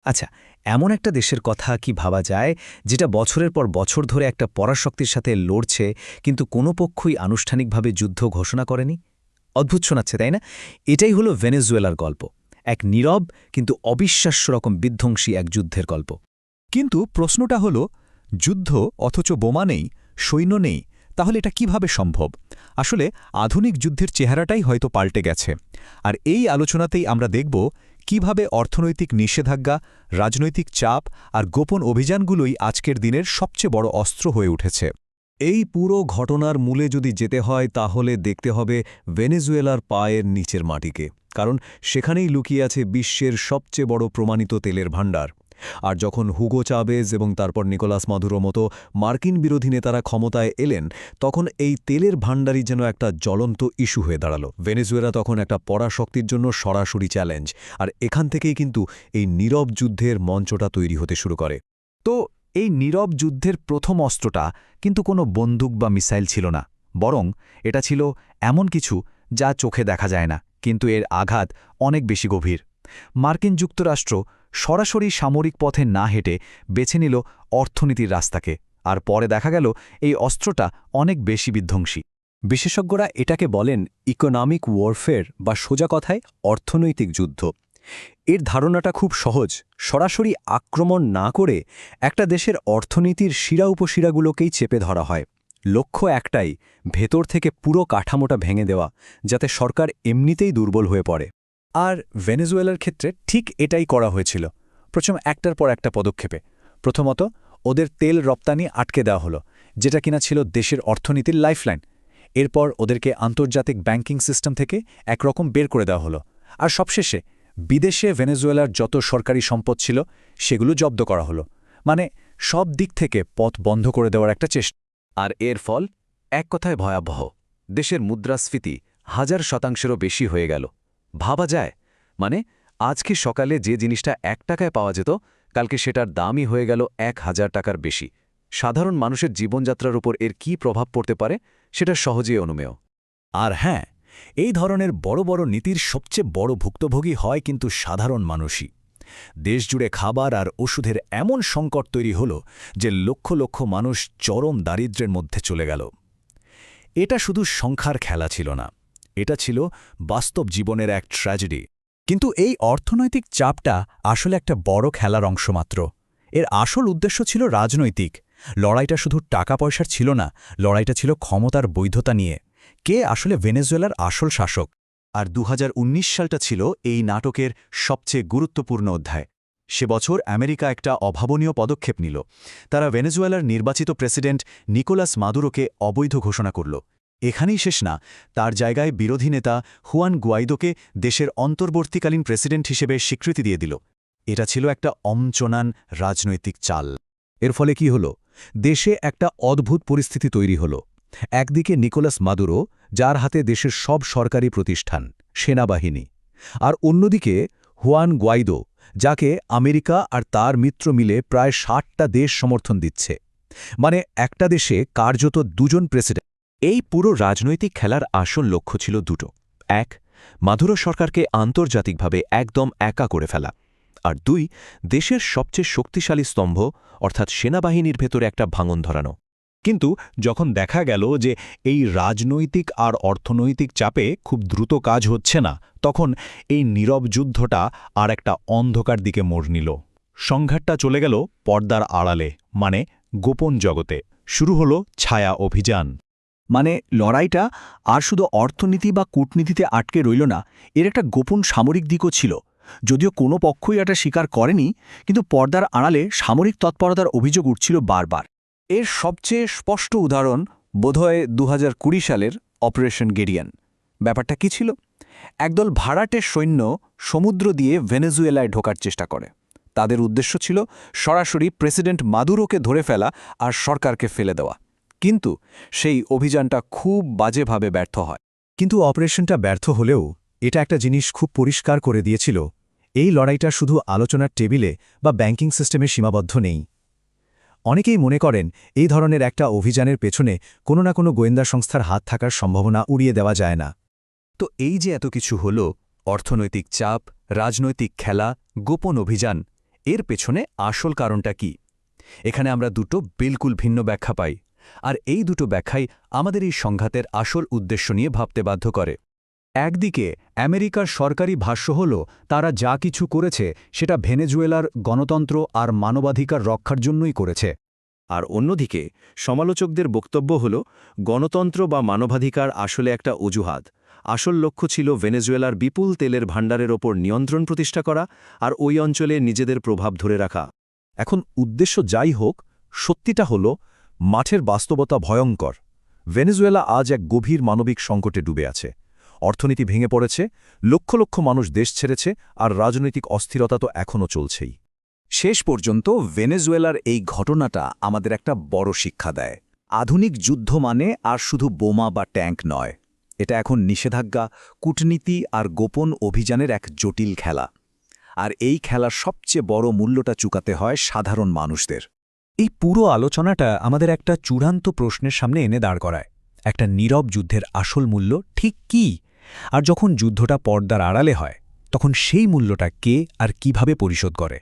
আচ্ছা, এমন একটা দেশের কথা কি ভাবা যায় যেটা বছরের পর বছর ধরে একটা পরাশক্তির সাথে লড়ছে কিন্তু কোনো পক্ষই আনুষ্ঠানিকভাবে যুদ্ধ ঘোষণা করেনি? অদ্ভুত শোনাচ্ছে, তাই না? এটাই হলো ভেনেজুয়েলার গল্প। এক নীরব কিন্তু অবিশ্বাস্য রকম বিধ্বংসী এক যুদ্ধের গল্প। কিন্তু প্রশ্নটা হল, যুদ্ধ অথচ বোমা নেই, সৈন্য নেই, তাহলে এটা কিভাবে সম্ভব? আসলে আধুনিক যুদ্ধের চেহারাটাই হয়তো পাল্টে গেছে। আর এই আলোচনাতেই আমরা দেখব কিভাবে অর্থনৈতিক নিষেধাজ্ঞা, রাজনৈতিক চাপ আর গোপন অভিযানগুলোই আজকের দিনের সবচেয়ে বড় অস্ত্র হয়ে উঠেছে। এই পুরো ঘটনার মূলে যদি যেতে হয় তাহলে দেখতে হবে ভেনেজুয়েলার পায়ের নিচের মাটিকে, কারণ সেখানেই লুকিয়ে আছে বিশ্বের সবচেয়ে বড় প্রমাণিত তেলের ভাণ্ডার। আর যখন হুগো চাবেজ এবং তারপর নিকোলাস মাদুরো মতো মার্কিন বিরোধী নেতারা ক্ষমতায় এলেন, তখন এই তেলের ভাণ্ডারই যেন একটা জ্বলন্ত ইস্যু হয়ে দাঁড়ালো। ভেনেজুয়েলা তখন একটা পরাশক্তির জন্য সরাসরি চ্যালেঞ্জ, আর এখান থেকেই কিন্তু এই নীরব যুদ্ধের মঞ্চটা তৈরি হতে শুরু করে। তো এই নীরব যুদ্ধের প্রথম অস্ত্রটা কিন্তু কোনো বন্দুক বা মিসাইল ছিল না, বরং এটা ছিল এমন কিছু যা চোখে দেখা যায় না, কিন্তু এর আঘাত অনেক বেশি গভীর। মার্কিন যুক্তরাষ্ট্র সরাসরি সামরিক পথে না হেঁটে বেছে নিল অর্থনীতির রাস্তাকে, আর পরে দেখা গেল এই অস্ত্রটা অনেক বেশি বিধ্বংসী। বিশেষজ্ঞরা এটাকে বলেন ইকোনমিক ওয়ারফেয়ার, বা সোজা কথায় অর্থনৈতিক যুদ্ধ। এর ধারণাটা খুব সহজ। সরাসরি আক্রমণ না করে একটা দেশের অর্থনীতির শিরা উপশিরাগুলোকেই চেপে ধরা হয়। লক্ষ্য একটাই, ভেতর থেকে পুরো কাঠামোটা ভেঙে দেওয়া, যাতে সরকার এমনিতেই দুর্বল হয়ে পড়ে। আর ভেনেজুয়েলার ক্ষেত্রে ঠিক এটাই করা হয়েছিল, প্রথম একটার পর একটা পদক্ষেপে। প্রথমত, ওদের তেল রপ্তানি আটকে দেওয়া হলো, যেটা কিনা ছিল দেশের অর্থনীতির লাইফলাইন। এরপর ওদেরকে আন্তর্জাতিক ব্যাংকিং সিস্টেম থেকে একরকম বের করে দেওয়া হলো। আর সবশেষে বিদেশে ভেনেজুয়েলার যত সরকারি সম্পদ ছিল সেগুলো জব্দ করা হলো। মানে সব দিক থেকে পথ বন্ধ করে দেওয়ার একটা চেষ্টা। আর এর ফল এক কথায় ভয়াবহ। দেশের মুদ্রাস্ফীতি 1000%-এরও বেশি হয়ে গেল। ভাবা যায়, মানে আজকে সকালে যে জিনিসটা 1 টাকায় পাওয়া যেত, কালকে সেটার দামই হয়ে গেল 1000 টাকার বেশি। সাধারণ মানুষের জীবনযাত্রার উপর এর কী প্রভাব পড়তে পারে সেটা সহজেই অনুমেয়। আর হ্যাঁ, এই ধরনের বড় বড় নীতির সবচেয়ে বড় ভুক্তভোগী হয় কিন্তু সাধারণ মানুষই। দেশজুড়ে খাবার আর ওষুধের এমন সংকট তৈরি হল যে লক্ষ লক্ষ মানুষ চরম দারিদ্র্যের মধ্যে চলে গেল। এটা শুধু সংখ্যার খেলা ছিল না, এটা ছিল বাস্তব জীবনের এক ট্র্যাজেডি। কিন্তু এই অর্থনৈতিক চাপটা আসলে একটা বড় খেলার অংশ মাত্র। এর আসল উদ্দেশ্য ছিল রাজনৈতিক। লড়াইটা শুধু টাকা পয়সার ছিল না, লড়াইটা ছিল ক্ষমতার বৈধতা নিয়ে। কে আসলে ভেনেজুয়েলার আসল শাসক? আর 2019 সালটা ছিল এই নাটকের সবচেয়ে গুরুত্বপূর্ণ অধ্যায়। সে বছর আমেরিকা একটা অভাবনীয় পদক্ষেপ নিল। তারা ভেনেজুয়েলার নির্বাচিত প্রেসিডেন্ট নিকোলাস মাদুরোকে অবৈধ ঘোষণা করল। এখানেই শেষ না, তার জায়গায় বিরোধী নেতা হুয়ান গুয়াইদোকে দেশের অন্তর্বর্তীকালীন প্রেসিডেন্ট হিসেবে স্বীকৃতি দিয়ে দিল। এটা ছিল একটা অমচনান রাজনৈতিক চাল। এর ফলে কি হল? দেশে একটা অদ্ভুত পরিস্থিতি তৈরি হল। একদিকে নিকোলাস মাদুরো, যার হাতে দেশের সব সরকারি প্রতিষ্ঠান, সেনাবাহিনী, আর অন্যদিকে হুয়ান গুয়াইদো, যাকে আমেরিকা আর তার মিত্র মিলে প্রায় 60টা দেশ সমর্থন দিচ্ছে। মানে একটা দেশে কার্যত দুজন প্রেসিডেন্ট। এই পুরো রাজনৈতিক খেলার আসল লক্ষ্য ছিল দুটো। এক, মাদুরো সরকারকে আন্তর্জাতিকভাবে একদম একা করে ফেলা। আর দুই, দেশের সবচেয়ে শক্তিশালী স্তম্ভ অর্থাৎ সেনাবাহিনীর ভেতরে একটা ভাঙন ধরানো। কিন্তু যখন দেখা গেল যে এই রাজনৈতিক আর অর্থনৈতিক চাপে খুব দ্রুত কাজ হচ্ছে না, তখন এই নীরব যুদ্ধটা আর একটা অন্ধকার দিকে মোড় নিল। সংঘাতটা চলে গেল পর্দার আড়ালে, মানে গোপন জগতে। শুরু হলো ছায়া অভিযান। মানে লড়াইটা আর শুধু অর্থনীতি বা কূটনীতিতে আটকে রইল না, এর একটা গোপন সামরিক দিকও ছিল। যদিও কোনো পক্ষই এটা স্বীকার করেনি, কিন্তু পর্দার আড়ালে সামরিক তৎপরতার অভিযোগ উঠছিল বারবার। এর সবচেয়ে স্পষ্ট উদাহরণ বোধহয় 2020 সালের অপারেশন গেরিয়ান। ব্যাপারটা কি ছিল? একদল ভাড়াটে সৈন্য সমুদ্র দিয়ে ভেনেজুয়েলায় ঢোকার চেষ্টা করে। তাদের উদ্দেশ্য ছিল সরাসরি প্রেসিডেন্ট মাদুরোকে ধরে ফেলা আর সরকারকে ফেলে দেওয়া। কিন্তু সেই অভিযানটা খুব বাজেভাবে ব্যর্থ হয়। কিন্তু অপারেশনটা ব্যর্থ হলেও এটা একটা জিনিস খুব পরিষ্কার করে দিয়েছিল, এই লড়াইটা শুধু আলোচনার টেবিলে বা ব্যাংকিং সিস্টেমে সীমাবদ্ধ নেই। অনেকেই মনে করেন এই ধরনের একটা অভিযানের পেছনে কোনো না কোনো গোয়েন্দা সংস্থার হাত থাকার সম্ভাবনা উড়িয়ে দেওয়া যায় না। তো এই যে এত কিছু হল, অর্থনৈতিক চাপ, রাজনৈতিক খেলা, গোপন অভিযান, এর পেছনে আসল কারণটা কি? এখানে আমরা দুটো বিলকুল ভিন্ন ব্যাখ্যা পাই, আর এই দুটো ব্যাখ্যাই আমাদের এই সংঘাতের আসল উদ্দেশ্য নিয়ে ভাবতে বাধ্য করে। একদিকে আমেরিকার সরকারি ভাষ্য হল তারা যা কিছু করেছে সেটা ভেনেজুয়েলার গণতন্ত্র আর মানবাধিকার রক্ষার জন্যই করেছে। আর অন্যদিকে সমালোচকদের বক্তব্য হল গণতন্ত্র বা মানবাধিকার আসলে একটা অজুহাত। আসল লক্ষ্য ছিল ভেনেজুয়েলার বিপুল তেলের ভাণ্ডারের ওপর নিয়ন্ত্রণ প্রতিষ্ঠা করা আর ওই অঞ্চলে নিজেদের প্রভাব ধরে রাখা। এখন উদ্দেশ্য যাই হোক, সত্যিটা হল মাঠের বাস্তবতা ভয়ঙ্কর। ভেনেজুয়েলা আজ এক গভীর মানবিক সংকটে ডুবে আছে। অর্থনীতি ভেঙে পড়েছে, লক্ষ লক্ষ মানুষ দেশ ছেড়েছে, আর রাজনৈতিক অস্থিরতা তো এখনও চলছেই। শেষ পর্যন্ত ভেনেজুয়েলার এই ঘটনাটা আমাদের একটা বড় শিক্ষা দেয়। আধুনিক যুদ্ধ মানে আর শুধু বোমা বা ট্যাঙ্ক নয়, এটা এখন নিষেধাজ্ঞা, কূটনীতি আর গোপন অভিযানের এক জটিল খেলা। আর এই খেলার সবচেয়ে বড় মূল্যটা চুকাতে হয় সাধারণ মানুষদের। এই পুরো আলোচনাটা আমাদের একটা চূড়ান্ত প্রশ্নের সামনে এনে দাঁড় করায়। একটা নীরব যুদ্ধের আসল মূল্য ঠিক কী? আর যখন যুদ্ধটা পর্দার আড়ালে হয়, তখন সেই মূল্যটা কে আর কিভাবে পরিশোধ করে?